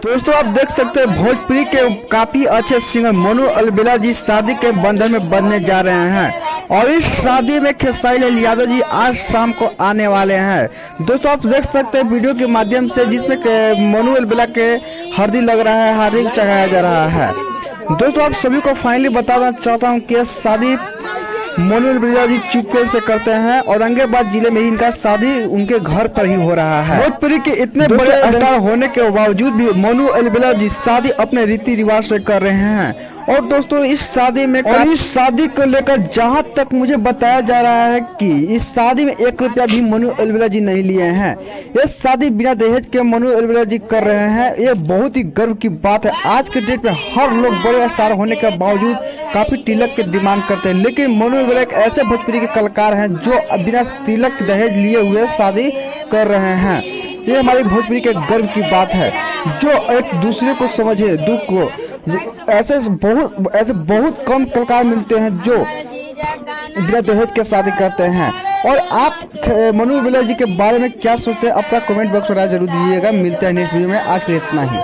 दोस्तों आप देख सकते हैं भोजपुरी के काफी अच्छे सिंगर मनु अलबेला जी शादी के बंधन में बंधने जा रहे हैं और इस शादी में खेसारी लाल यादव जी आज शाम को आने वाले हैं। दोस्तों आप देख सकते हैं वीडियो के माध्यम से जिसमें मनु अलबेला के हल्दी लग रहा है, हार्दिक चढ़ाया जा रहा है। दोस्तों आप सभी को फाइनली बताना चाहता हूँ कि शादी मनु अलबेला जी चुपके से करते हैं। औरंगाबाद जिले में ही इनका शादी उनके घर पर ही हो रहा है। भोजपुरी के इतने बड़े स्टार होने के बावजूद भी मनु अलबेला जी शादी अपने रीति रिवाज से कर रहे हैं। और दोस्तों इस शादी को लेकर जहां तक मुझे बताया जा रहा है कि इस शादी में 1 रुपया भी मनु अलबेला जी नहीं लिए हैं। ये शादी बिना दहेज के मनु अलबेला जी कर रहे हैं। ये बहुत ही गर्व की बात है। आज के डेट में हर लोग बड़े स्टार होने के बावजूद काफी तिलक के डिमांड करते हैं, लेकिन मनु अलबेला एक ऐसे भोजपुरी के कलाकार हैं जो बिना तिलक दहेज लिए हुए शादी कर रहे हैं। ये हमारी भोजपुरी के गर्व की बात है। जो एक दूसरे को समझे, दुख को, ऐसे बहुत कम कलाकार मिलते हैं जो बिना दहेज के शादी करते हैं। और आप मनु अलबेला जी के बारे में क्या सोचते हैं अपना कमेंट बॉक्स में जरूर दीजिएगा। मिलते हैं नेक्स्ट वीडियो में। आज के इतना ही।